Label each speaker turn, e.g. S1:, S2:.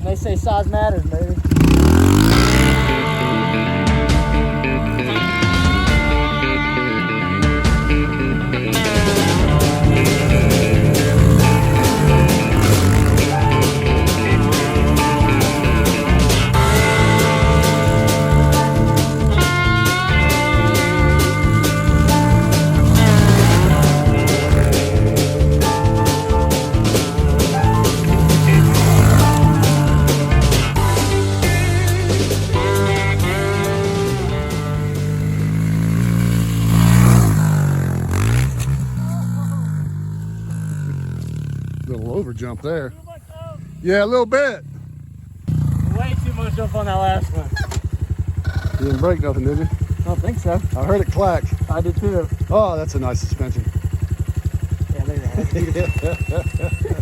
S1: They say size matters, baby.
S2: Little over jump there. Yeah, a little bit.
S1: Way too much up on that last one.
S2: You didn't break nothing, did you?
S1: I don't think so.
S2: I heard it clack.
S1: I did too.
S2: Oh, that's a nice suspension.
S1: Yeah, look at that. That's beautiful.